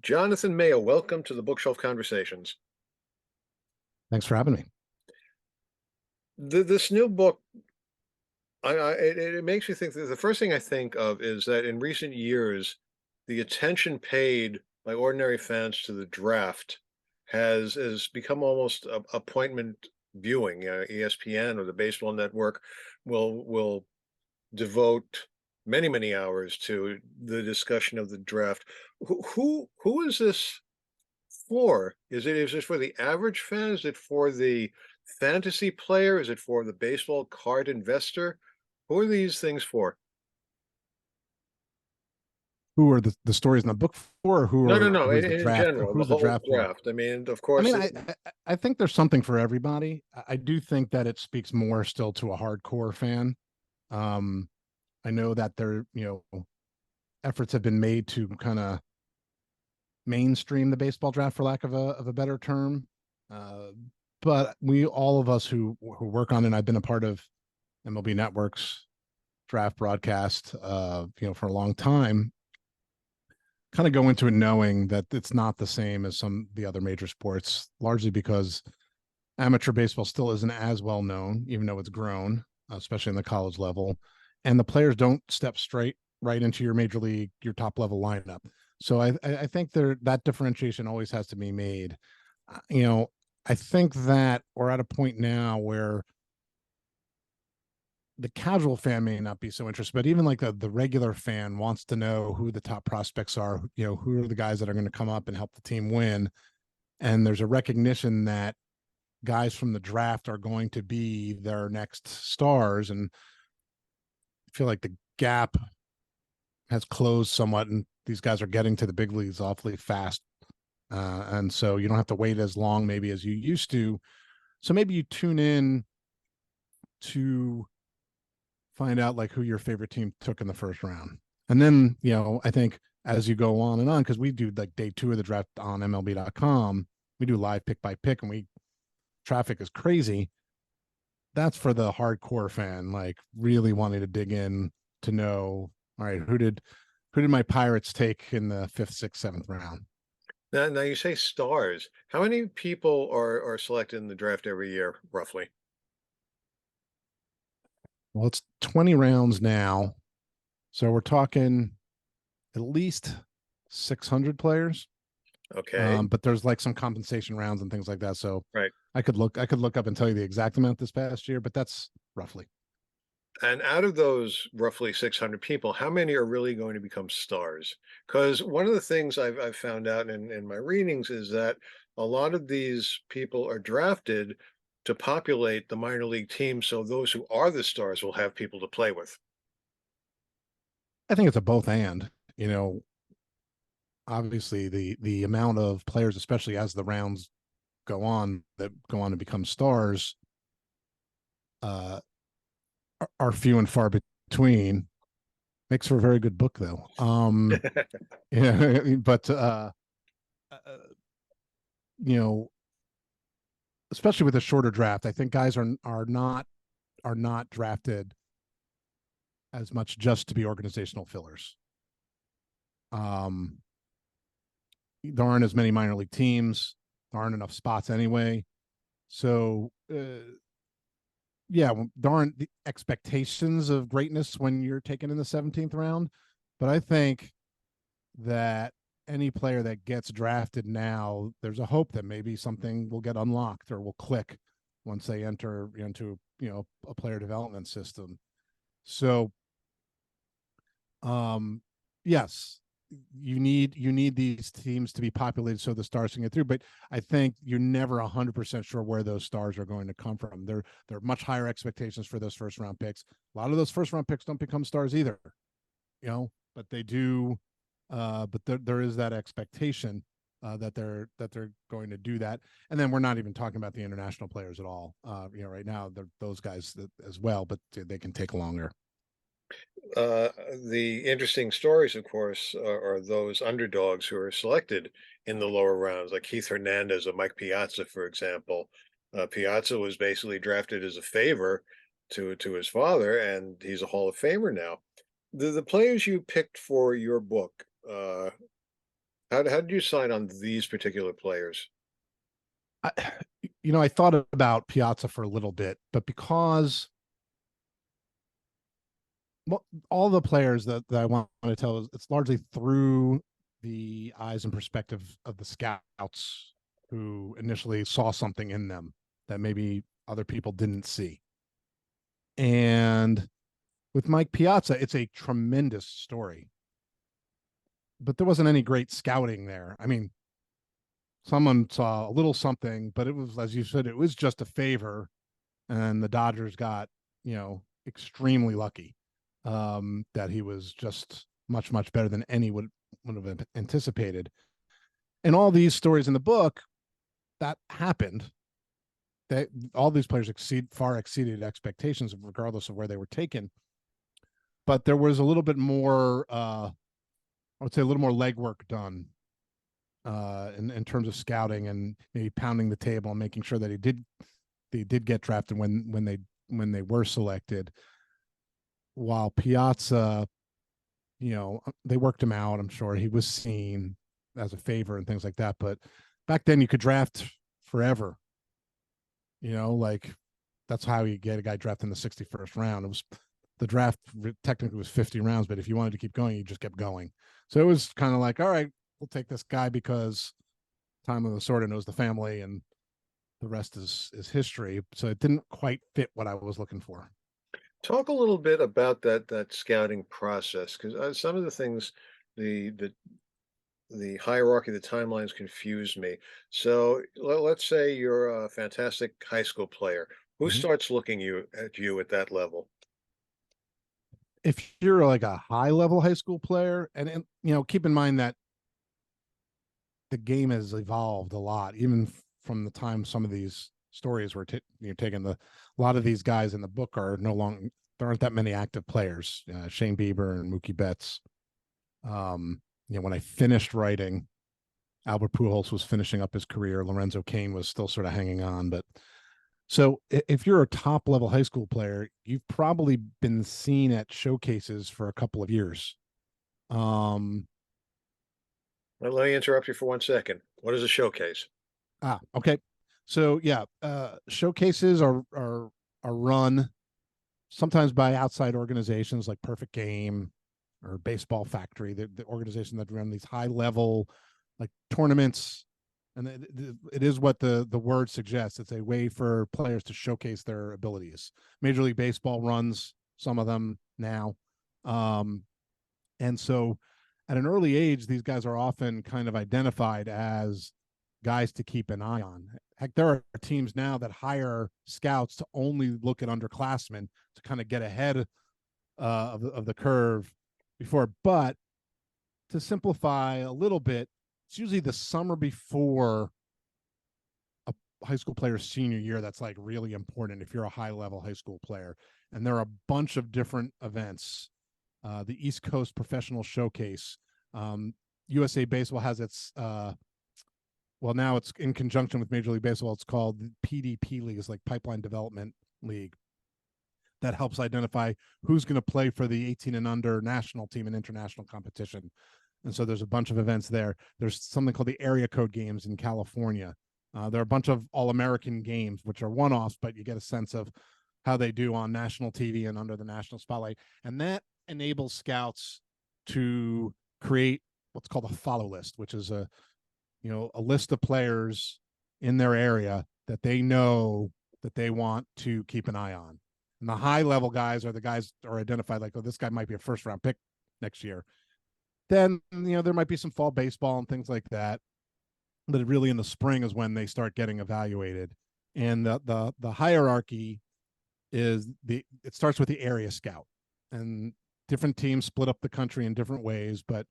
Jonathan Mayo, welcome to the Bookshelf Conversations. Thanks for having me. This new book, it makes me think that the first thing I think of is that in recent years, the attention paid by ordinary fans to the draft has become almost appointment viewing. ESPN or the Baseball Network will devote many hours to the discussion of the draft. Who is this for? Is this for the average fan? Is it for the fantasy player? Is it for the baseball card investor? Who are these things for? Who are the stories in the book for, or No, no, no. who's the In draft? general, the Who's the whole draft for? draft. I mean, of I course, mean, I think there's something for everybody. I do think that it speaks more still to a hardcore fan. Um, I know that efforts have been made to kind of mainstream the baseball draft, for lack of a better term. Uh, but all of us who work on it, I've been a part of MLB Network's draft broadcast, for a long time, kind of go into it knowing that it's not the same as some of the other major sports, largely because amateur baseball still isn't as well known, even though it's grown, especially in the college level. And the players don't step straight right into your major league, your top level lineup. So I think that differentiation always has to be made. I think that we're at a point now where the casual fan may not be so interested, but even like the regular fan wants to know who the top prospects are, who are the guys that are going to come up and help the team win. And there's a recognition that guys from the draft are going to be their next stars. And I feel like the gap has closed somewhat, and these guys are getting to the big leagues awfully fast. And so you don't have to wait as long maybe as you used to. So maybe you tune in to find out like who your favorite team took in the first round. And then, I think as you go on and on, because we do like day 2 of the draft on MLB.com, we do live pick by pick, and traffic is crazy. That's for the hardcore fan, like really wanting to dig in to know, all right, who did my Pirates take in the 5th, 6th, 7th round? now you say stars. How many people are selected in the draft every year, roughly? Well, it's 20 rounds now. So we're talking at least 600 players. Okay, But there's like some compensation rounds and things like that. So right. I could look up and tell you the exact amount this past year, but that's roughly. And out of those roughly 600 people, how many are really going to become stars? Because one of the things I've found out in my readings is that a lot of these people are drafted to populate the minor league teams, so those who are the stars will have people to play with. I think it's a both and, obviously the amount of players, especially as the rounds go on, that go on to become stars, uh, are few and far between. Makes for a very good book though. Yeah, but uh, you know, especially with a shorter draft, I think guys are not drafted as much just to be organizational fillers. Um, there aren't as many minor league teams. There aren't enough spots anyway. So, yeah, there aren't the expectations of greatness when you're taken in the 17th round. But I think that any player that gets drafted now, there's a hope that maybe something will get unlocked or will click once they enter into a player development system. So, yes, you need these teams to be populated so the stars can get through. But I think you're never 100% sure where those stars are going to come from. There are much higher expectations for those first round picks. A lot of those first round picks don't become stars either, but they do. But there is that expectation that they're going to do that. And then we're not even talking about the international players at all. Right now they're those guys as well, but they can take longer. Uh, the interesting stories, of course, are those underdogs who are selected in the lower rounds, like Keith Hernandez or Mike Piazza, for example. Piazza was basically drafted as a favor to his father, and he's a Hall of Famer now. The players you picked for your book, How did you sign on these particular players? I, I thought about Piazza for a little bit, but because well, all the players that I want to tell is it's largely through the eyes and perspective of the scouts who initially saw something in them that maybe other people didn't see. And with Mike Piazza, it's a tremendous story, but there wasn't any great scouting there. I mean, someone saw a little something, but it was, as you said, it was just a favor, and the Dodgers got, extremely lucky that he was just much, much better than any would have anticipated. And all these stories in the book that happened, that all these players far exceeded expectations, regardless of where they were taken. But there was a little bit more, I would say, a little more legwork done in terms of scouting and maybe pounding the table and making sure that they did get drafted when they were selected. While Piazza, they worked him out. I'm sure he was seen as a favor and things like that. But back then, you could draft forever. Like that's how you get a guy drafted in the 61st round. It was the draft technically was 50 rounds, but if you wanted to keep going, you just kept going. So it was kind of like, all right, we'll take this guy because time of the sword knows the family, and the rest is history. So it didn't quite fit what I was looking for. Talk a little bit about that scouting process, because some of the things, the the hierarchy, the timelines confuse me. So let's say you're a fantastic high school player. Who Mhm. starts looking at you at that level? If you're like a high level high school player, and keep in mind that the game has evolved a lot, even from the time some of these stories were taken. A lot of these guys in the book are no longer, there aren't that many active players. Shane Bieber and Mookie Betts. When I finished writing, Albert Pujols was finishing up his career. Lorenzo Cain was still sort of hanging on. But so if you're a top level high school player, you've probably been seen at showcases for a couple of years. Um, Well, let me interrupt you for 1 second. What is a showcase? okay. So yeah, showcases are run sometimes by outside organizations like Perfect Game or Baseball Factory, the organization that run these high level like tournaments. And it is what the word suggests. It's a way for players to showcase their abilities. Major League Baseball runs some of them now. Um, and so at an early age, these guys are often kind of identified as guys to keep an eye on. Heck, there are teams now that hire scouts to only look at underclassmen to kind of get ahead of the curve before. But to simplify a little bit, it's usually the summer before a high school player's senior year that's like really important if you're a high level high school player. And there are a bunch of different events. The East Coast Professional Showcase. USA Baseball has its well, now it's in conjunction with Major League Baseball. It's called PDP League, it's like Pipeline Development League, that helps identify who's going to play for the 18 and under national team and international competition. And so there's a bunch of events there. There's something called the Area Code Games in California. There are a bunch of All American games, which are one offs, but you get a sense of how they do on national TV and under the national spotlight. And that enables scouts to create what's called a follow list, which is a list of players in their area that they know that they want to keep an eye on. And the high level guys are the guys that are identified like, oh, this guy might be a first round pick next year. Then, there might be some fall baseball and things like that. But really in the spring is when they start getting evaluated. And the hierarchy it starts with the area scout, and different teams split up the country in different ways, but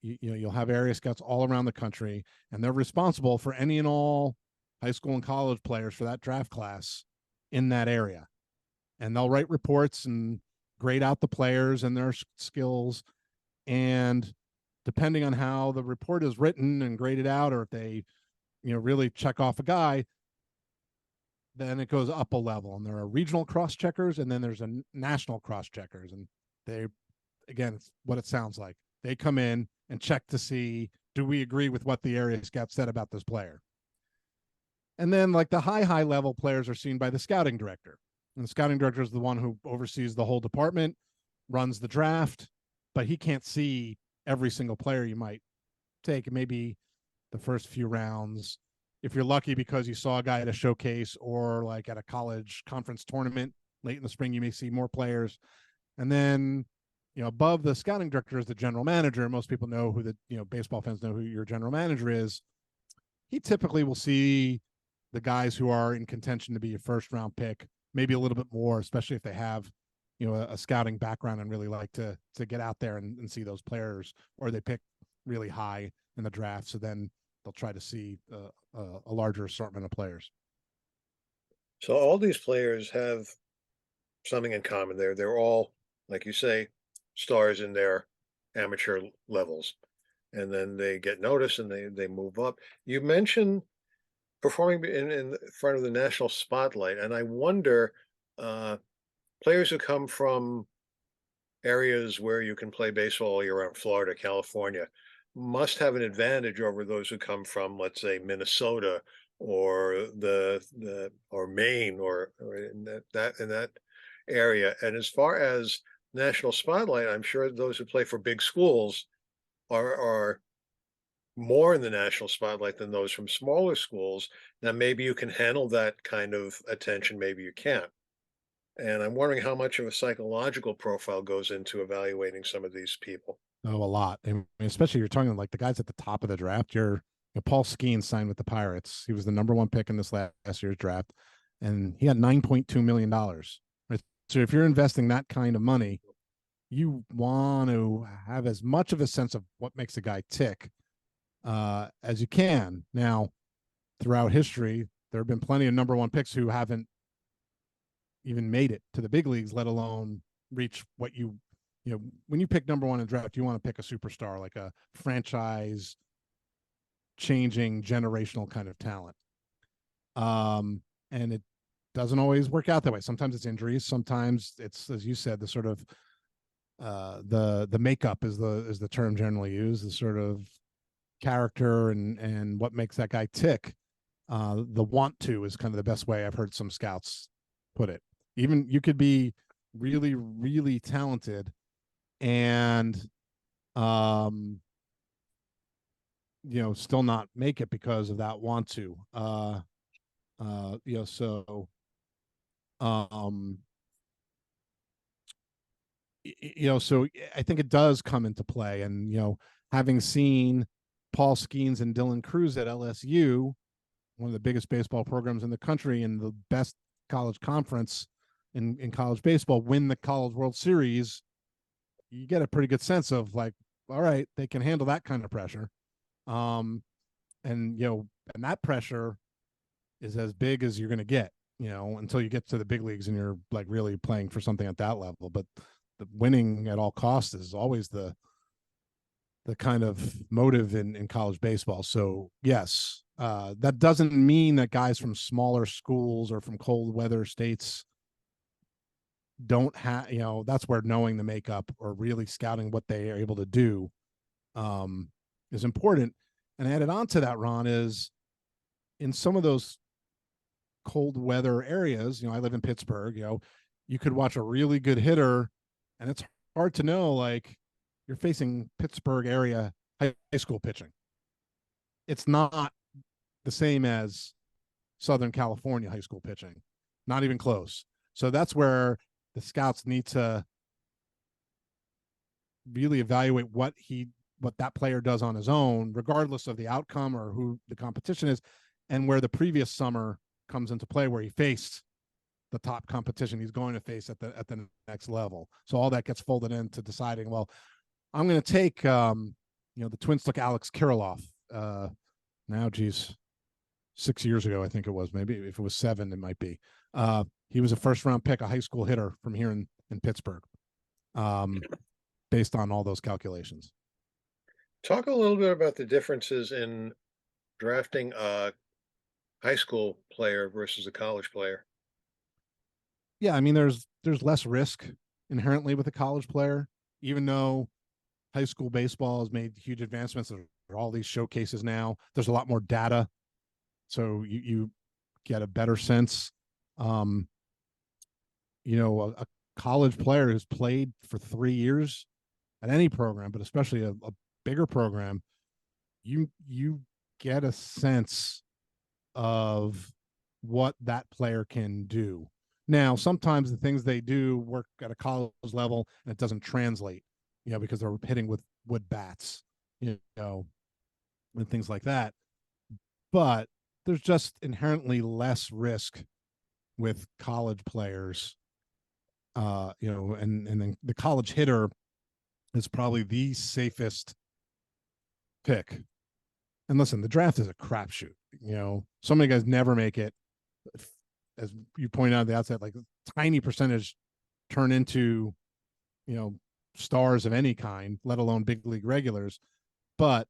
you'll have area scouts all around the country, and they're responsible for any and all high school and college players for that draft class in that area. And they'll write reports and grade out the players and their skills. And depending on how the report is written and graded out, or if they, really check off a guy, then it goes up a level. And there are regional cross checkers, and then there's a national cross checkers. And they, again, it's what it sounds like. They come in and check to see, do we agree with what the area scout said about this player? And then like the high level players are seen by the scouting director. And the scouting director is the one who oversees the whole department, runs the draft, but he can't see every single player you might take. Maybe the first few rounds, if you're lucky because you saw a guy at a showcase or like at a college conference tournament late in the spring, you may see more players. And then, above the scouting director is the general manager. Most people know who baseball fans know who your general manager is. He typically will see the guys who are in contention to be a first round pick, maybe a little bit more, especially if they have, a scouting background and really like to get out there and see those players, or they pick really high in the draft. So then they'll try to see a larger assortment of players. So all these players have something in common. They're all, like you say, stars in their amateur levels, and then they get noticed and they move up. You mentioned performing in front of the national spotlight, and I wonder, uh, players who come from areas where you can play baseball all year round, Florida, California, must have an advantage over those who come from, let's say, Minnesota or the or Maine or in that area. And as far as national spotlight, I'm sure those who play for big schools are more in the national spotlight than those from smaller schools. Now, maybe you can handle that kind of attention, maybe you can't. And I'm wondering how much of a psychological profile goes into evaluating some of these people. Oh, a lot. And especially you're talking like the guys at the top of the draft. Paul Skeens signed with the Pirates. He was the number one pick in this last year's draft, and he had $9.2 million. Right? So if you're investing that kind of money, you want to have as much of a sense of what makes a guy tick as you can. Now, throughout history, there have been plenty of number one picks who haven't even made it to the big leagues, let alone reach what when you pick number one in draft, you want to pick a superstar, like a franchise changing generational kind of talent. And it doesn't always work out that way. Sometimes it's injuries. Sometimes it's, as you said, the sort of the makeup is the term generally used, the sort of character and what makes that guy tick. The want to is kind of the best way I've heard some scouts put it. Even you could be really, really talented and still not make it because of that want to. So so I think it does come into play. And having seen Paul Skeens and Dylan Cruz at LSU, one of the biggest baseball programs in the country and the best college conference in college baseball, win the College World Series, you get a pretty good sense of like, all right, they can handle that kind of pressure. And and that pressure is as big as you're going to get, until you get to the big leagues and you're like really playing for something at that level. But the winning at all costs is always the kind of motive in college baseball. So yes, that doesn't mean that guys from smaller schools or from cold weather states don't have, that's where knowing the makeup or really scouting what they are able to do is important. And added on to that, Ron, is in some of those cold weather areas, I live in Pittsburgh, you could watch a really good hitter and it's hard to know, like, you're facing Pittsburgh area high school pitching. It's not the same as Southern California high school pitching, not even close. So that's where the scouts need to really evaluate what that player does on his own, regardless of the outcome or who the competition is, and where the previous summer comes into play, where he faced the top competition he's going to face at the next level. So all that gets folded into deciding, well, I'm going to take, the Twins took Alex Kirilloff. Now, geez, 6 years ago, I think it was. Maybe if it was 7, it might be. He was a first round pick, a high school hitter from here in Pittsburgh, based on all those calculations. Talk a little bit about the differences in drafting a high school player versus a college player. Yeah, I mean, there's less risk inherently with a college player, even though high school baseball has made huge advancements. There's are all these showcases now. There's a lot more data, so you get a better sense. Um, a college player who's played for 3 years at any program, but especially a bigger program, you get a sense of what that player can do. Now, sometimes the things they do work at a college level and it doesn't translate, because they're hitting with wood bats, and things like that. But there's just inherently less risk with college players, and then the college hitter is probably the safest pick. And listen, the draft is a crapshoot. So many guys never make it. As you point out at the outset, like tiny percentage turn into, stars of any kind, let alone big league regulars. But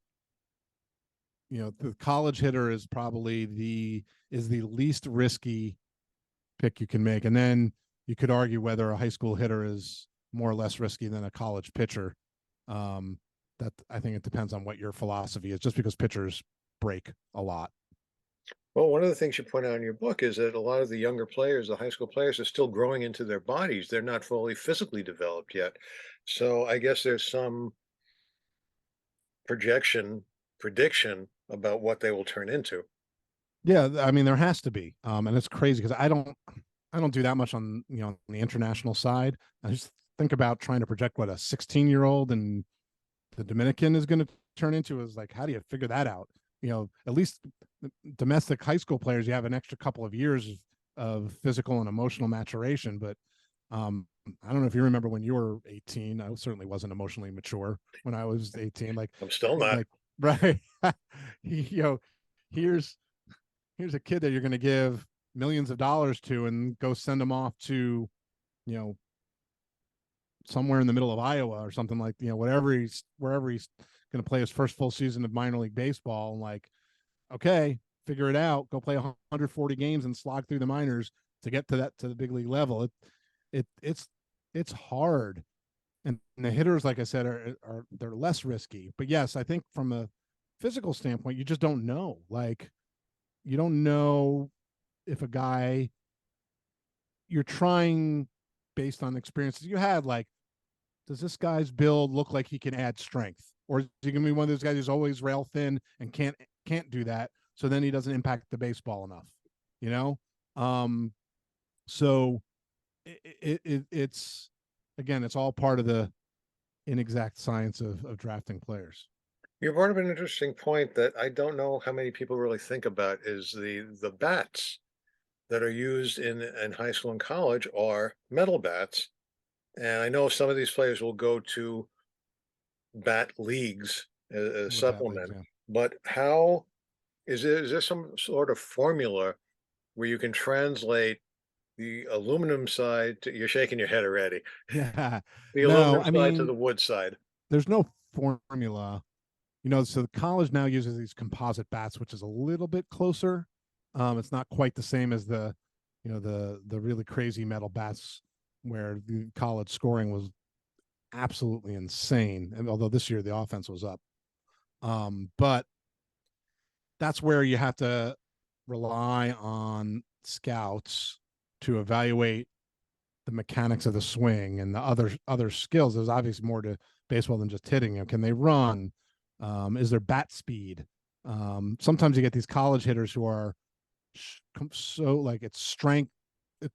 the college hitter is probably the least risky pick you can make. And then you could argue whether a high school hitter is more or less risky than a college pitcher. That I think it depends on what your philosophy is, just because pitchers break a lot. Well, one of the things you point out in your book is that a lot of the younger players, the high school players, are still growing into their bodies. They're not fully physically developed yet. So I guess there's some prediction about what they will turn into. Yeah, I mean there has to be, and it's crazy because I don't do that much on on the international side. I just think about trying to project what a 16-year-old in the Dominican is going to turn into. Is like, how do you figure that out? At least domestic high school players, you have an extra couple of years of physical and emotional maturation. But I don't know if you remember when you were 18. I certainly wasn't emotionally mature when I was 18. I'm still not. Like right, here's here's a kid that you're going to give millions of dollars to and go send them off to, you know, somewhere in the middle of Iowa or something, like, wherever he's going to play his first full season of minor league baseball. And like, okay, figure it out, go play 140 games and slog through the minors to get to the big league level. It's hard. And the hitters, like I said, are they're less risky. But yes, I think from a physical standpoint, you just don't know. Like, you don't know if a guy, you're trying based on experiences you had, like, does this guy's build look like he can add strength, or is he gonna be one of those guys who's always rail thin and can't do that, so then he doesn't impact the baseball enough, you know? So it's, again, it's all part of the inexact science of drafting players. You brought up an interesting point that I don't know how many people really think about is the bats that are used in high school and college are metal bats. And I know some of these players will go to bat leagues as a With bat leagues, supplement, yeah. but how is there some sort of formula where you can translate the aluminum side to, you're shaking your head already, Yeah. the No, aluminum I side to mean, the wood side? there's no formula. So the college now uses these composite bats, which is a little bit closer. It's not quite the same as the really crazy metal bats where the college scoring was absolutely insane. And although this year the offense was up, but that's where you have to rely on scouts to evaluate the mechanics of the swing and the other skills. There's obviously more to baseball than just hitting. Can they run? Is there bat speed? Sometimes you get these college hitters who are so, like, it's strength,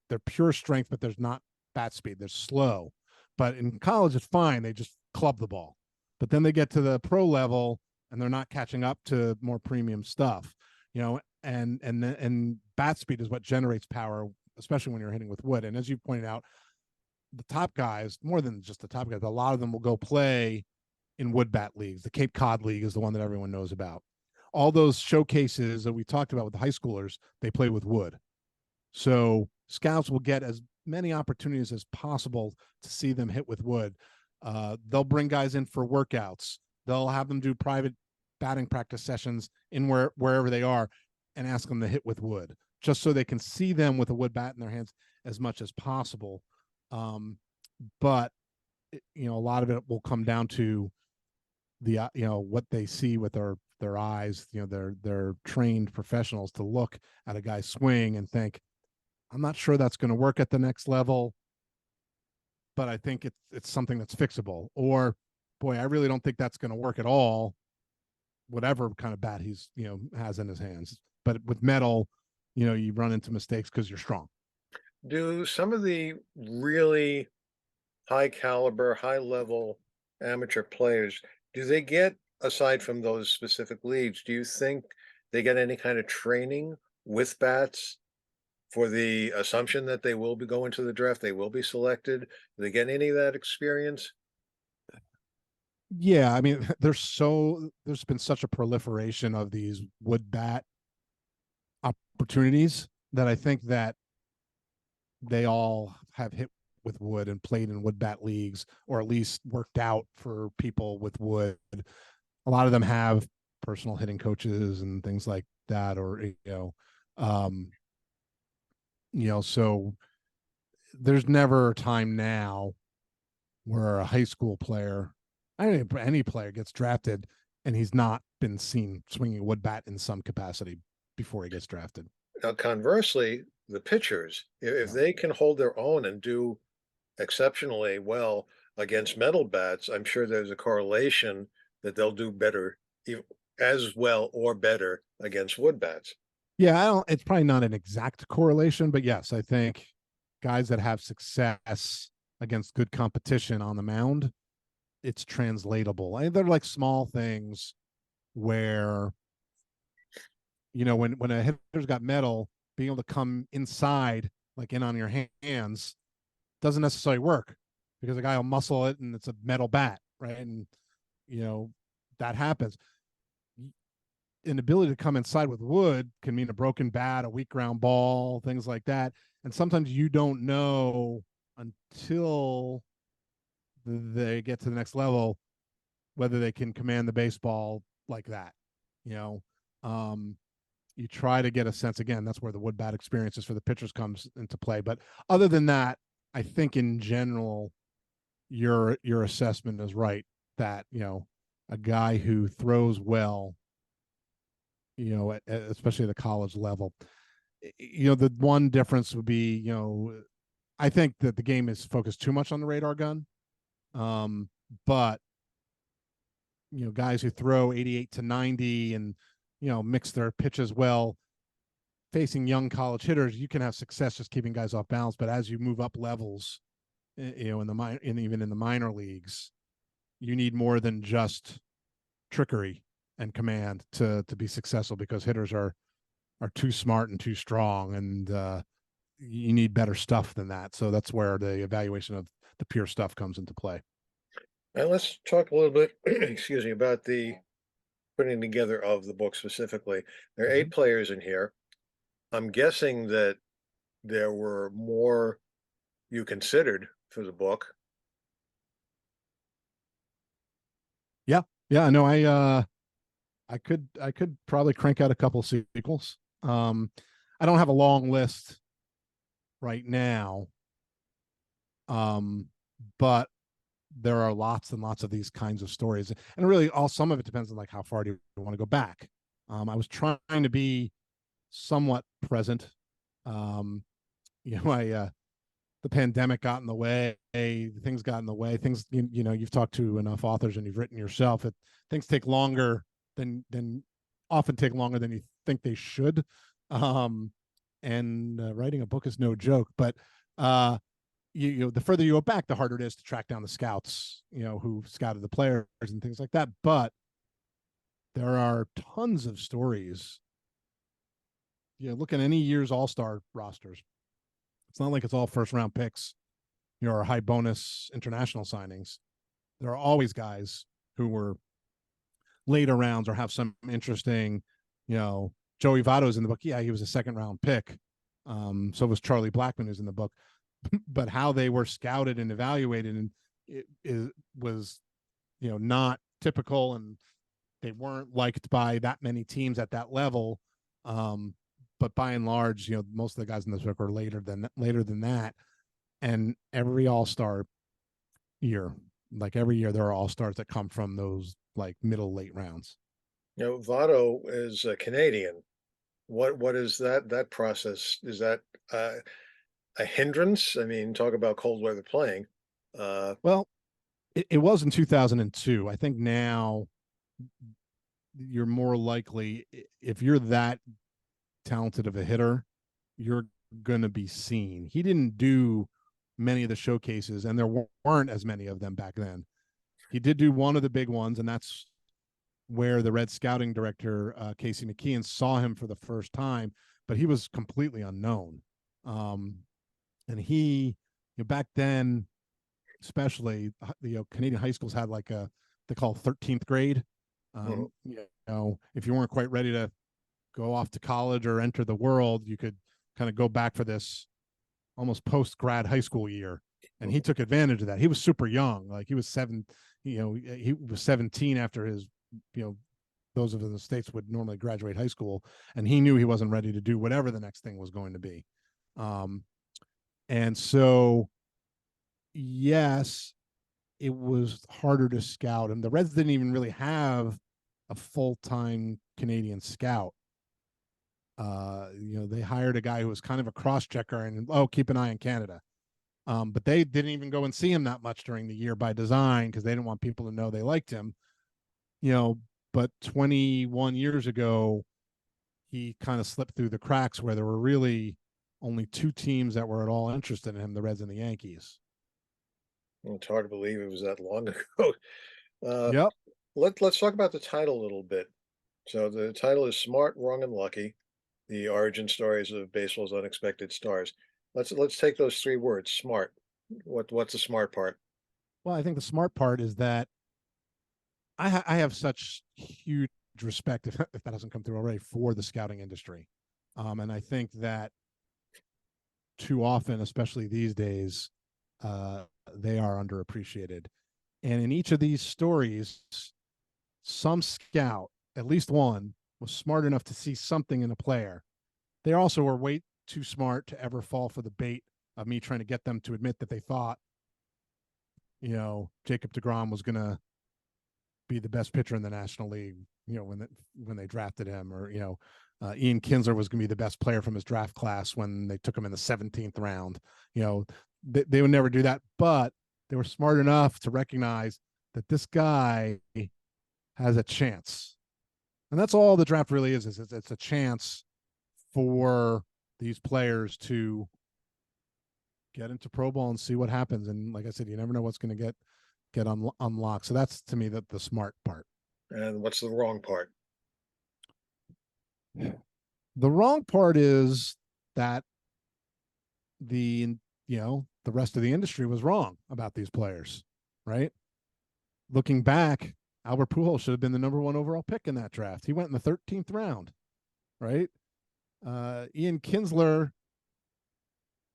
they're pure strength, but there's not bat speed. They're slow. But in college, it's fine. They just club the ball. But then they get to the pro level and they're not catching up to more premium stuff. And bat speed is what generates power, especially when you're hitting with wood. And as you pointed out, the top guys, more than just the top guys, a lot of them will go play in wood bat leagues. The Cape Cod League is the one that everyone knows about. All those showcases that we talked about with the high schoolers, they play with wood. So scouts will get as many opportunities as possible to see them hit with wood. They'll bring guys in for workouts. They'll have them do private batting practice sessions in wherever they are and ask them to hit with wood, just so they can see them with a wood bat in their hands as much as possible. But a lot of it will come down to what they see with their eyes. They're trained professionals to look at a guy's swing and think, I'm not sure that's going to work at the next level, but I think it's something that's fixable. Or, boy, I really don't think that's going to work at all. Whatever kind of bat he's has in his hands. But with metal, you run into mistakes because you're strong. Do some of the really high caliber, high level amateur players, do they get, aside from those specific leagues, do you think they get any kind of training with bats for the assumption that they will be going to the draft, they will be selected? Do they get any of that experience? Yeah, I mean, there's been such a proliferation of these wood bat opportunities that I think that they all have hit with wood and played in wood bat leagues, or at least worked out for people with wood. A lot of them have personal hitting coaches and things like that, or um, so there's never a time now where a high school player, I mean, any player gets drafted and he's not been seen swinging a wood bat in some capacity before he gets drafted. Now, conversely, the pitchers, if Yeah. they can hold their own and do exceptionally well against metal bats, I'm sure there's a correlation that they'll do better, as well or better against wood bats. Yeah, I don't, it's probably not an exact correlation, but yes, I think guys that have success against good competition on the mound, it's translatable. They're like small things where, when a hitter's got metal, being able to come inside, like in on your hands, doesn't necessarily work because the guy will muscle it and it's a metal bat, right? And you know that happens. An ability to come inside with wood can mean a broken bat, a weak ground ball, things like that. And sometimes you don't know until they get to the next level whether they can command the baseball like that. You know, um, you try to get a sense. Again, that's where the wood bat experiences for the pitchers comes into play. But other than that, I think in general, your assessment is right. That a guy who throws well, especially at the college level, the one difference would be, I think that the game is focused too much on the radar gun. But guys who throw 88 to 90 and mix their pitches well, facing young college hitters, you can have success just keeping guys off balance. But as you move up levels, in the minor, even in the minor leagues, you need more than just trickery and command to be successful, because hitters are too smart and too strong, and you need better stuff than that. So that's where the evaluation of the pure stuff comes into play. Now let's talk a little bit, excuse me, about the putting together of the book specifically. There are Mm-hmm. 8 players in here. I'm guessing that there were more you considered for the book. Yeah, yeah. No, I could probably crank out a couple sequels. I don't have a long list right now, but there are lots and lots of these kinds of stories, and really, all some of it depends on like how far do you want to go back. I was trying to be somewhat present. Um, I the pandemic got in the way, things got in the way, things you've talked to enough authors and you've written yourself, it things take longer than often take longer than you think they should. um and writing a book is no joke, but uh the further you go back, the harder it is to track down the scouts who scouted the players and things like that. But there are tons of stories. Look at any year's all-star rosters. It's not like it's all first round picks, or high bonus international signings. There are always guys who were later rounds or have some interesting, Joey Votto's in the book. Yeah, he was a second round pick. So was Charlie Blackmon, who's in the book. But how they were scouted and evaluated, and it was, not typical, and they weren't liked by that many teams at that level. But by and large, most of the guys in this book are later than that. And every all-star year, like every year there are all stars that come from those like middle late rounds. Votto is Canadian. What is that process? Is that uh, a hindrance? I mean, talk about cold weather playing. Uh, Well, it was in 2002. I think now you're more likely, if you're that talented of a hitter, you're going to be seen. He didn't do many of the showcases, and there weren't as many of them back then. He did do one of the big ones, and that's where the Red scouting director, Casey McKeon, saw him for the first time, but he was completely unknown. Um, and he, back then, especially, Canadian high schools had like they call 13th grade. mhm. If you weren't quite ready to go off to college or enter the world, you could kind of go back for this almost post grad high school year. And he took advantage of that. He was super young. Like he was he was 17 after his, those of the States would normally graduate high school. And he knew he wasn't ready to do whatever the next thing was going to be. And so, yes, it was harder to scout. And the Reds didn't even really have a full time Canadian scout. They hired a guy who was kind of a cross checker and keep an eye on Canada. But they didn't even go and see him that much during the year by design because they didn't want people to know they liked him. But 21 years ago, he kind of slipped through the cracks where there were really only two teams that were at all interested in him, the Reds and the Yankees. It's hard to believe it was that long ago. Uh, Yep. let's talk about the title a little bit. So the title is "Smart, Wrong, and Lucky: The Origin Stories of Baseball's Unexpected Stars." Let's take those three words. Smart. What's the smart part? Well, I think the smart part is that I have such huge respect, if that hasn't come through already, for the scouting industry. And I think that too often, especially these days, they are underappreciated. And in each of these stories, some scout, at least one, was smart enough to see something in a player. They also were way too smart to ever fall for the bait of me trying to get them to admit that they thought, Jacob DeGrom was going to be the best pitcher in the National League, when they drafted him, or, Ian Kinsler was going to be the best player from his draft class when they took him in the 17th round. They would never do that, but they were smart enough to recognize that this guy has a chance. And that's all the draft really is it's a chance for these players to get into pro ball and see what happens. And like I said, you never know what's going to get unlocked. So that's, to me, the smart part. And what's the wrong part? The wrong part is that the rest of the industry was wrong about these players, right? Looking back, Albert Pujols should have been the number one overall pick in that draft. He went in the 13th round, right? Ian Kinsler,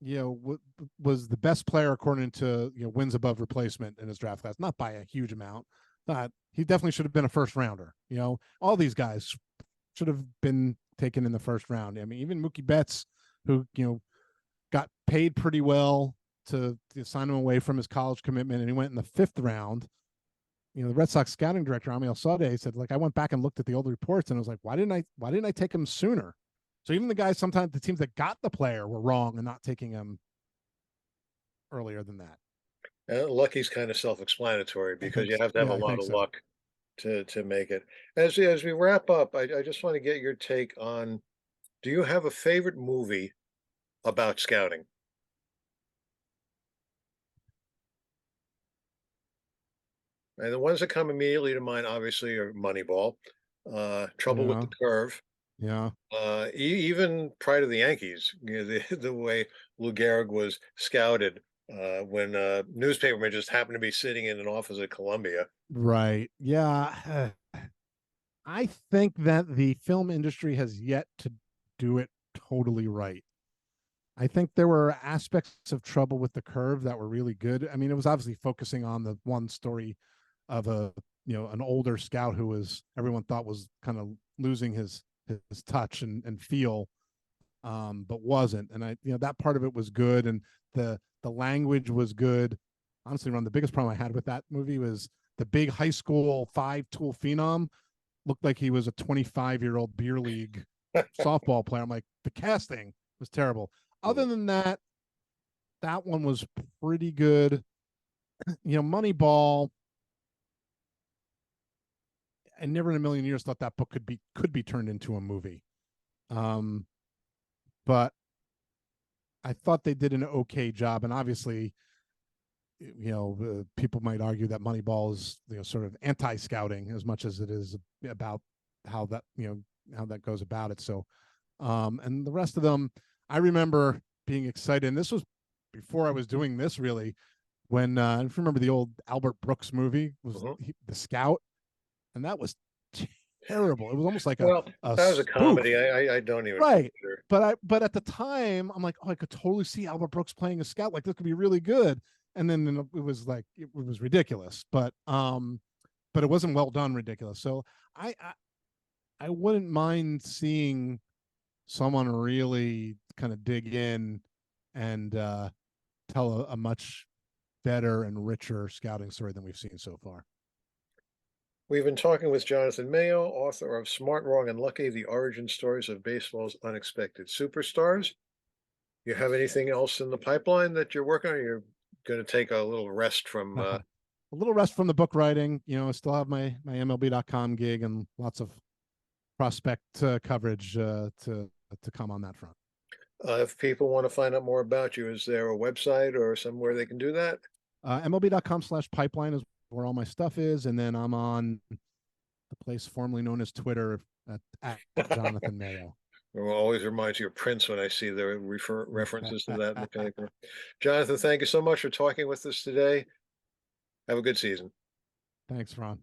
was the best player according to wins above replacement in his draft class, not by a huge amount, but he definitely should have been a first rounder. All these guys should have been taken in the first round. I mean, even Mookie Betts, who got paid pretty well to sign him away from his college commitment, and he went in the 5th round. The Red Sox scouting director Amiel Sade said, like, I went back and looked at the old reports, and I was like, why didn't I take him sooner? So even the guys, sometimes the teams that got the player were wrong in not taking him earlier than that. Lucky's kind of self-explanatory I because think, you have to have a I lot think of so. luck to make it. As we wrap up, I just want to get your take on: do you have a favorite movie about scouting? And the ones that come immediately to mind, obviously, are Moneyball, Trouble with the Yeah, Curve, yeah, even Pride of the Yankees. The way Lou Gehrig was scouted when newspapermen just happened to be sitting in an office at Columbia. right. Yeah, I think that the film industry has yet to do it totally right. I think there were aspects of Trouble with the Curve that were really good. I mean, it was obviously focusing on the one story of an older scout who was everyone thought was kind of losing his touch and feel, but wasn't. And that part of it was good, and the language was good. honestly, Ron, the biggest problem I had with that movie was the big high school five-tool phenom looked like he was a 25-year-old beer league softball player. I'm like, the casting was terrible. Other than that, that one was pretty good. Moneyball. I never in a million years thought that book could be turned into a movie. Um, but I thought they did an okay job, and obviously, people might argue that Moneyball is sort of anti-scouting as much as it is about how that goes about it. So, and the rest of them, I remember being excited, and this was before I was doing this really. When if you remember the old Albert Brooks movie was The Scout, and that was terrible. It was almost like a Well, a that was a comedy. spoof, I don't even right? consider. But at the time, I'm like, oh, I could totally see Albert Brooks playing a scout. Like this could be really good. And then it was like it was ridiculous, but it wasn't well done, ridiculous. So I wouldn't mind seeing someone really kind of dig in and tell a much better and richer scouting story than we've seen so far. We've been talking with Jonathan Mayo, author of Smart, Wrong, and Lucky: The Origin Stories of Baseball's Unexpected Superstars. You have anything else in the pipeline that you're working on? Or you're going to take a little rest from. A little rest from the book writing. I still have my MLB.com gig and lots of prospect coverage to come on that front. If people want to find out more about you, is there a website or somewhere they can do that? MLB.com/pipeline is where all my stuff is, and then I'm on the place formerly known as Twitter at Jonathan Mayo. It always reminds you of Prince when I see the references to that in the paper. Jonathan, thank you so much for talking with us today. Have a good season. Thanks, Ron.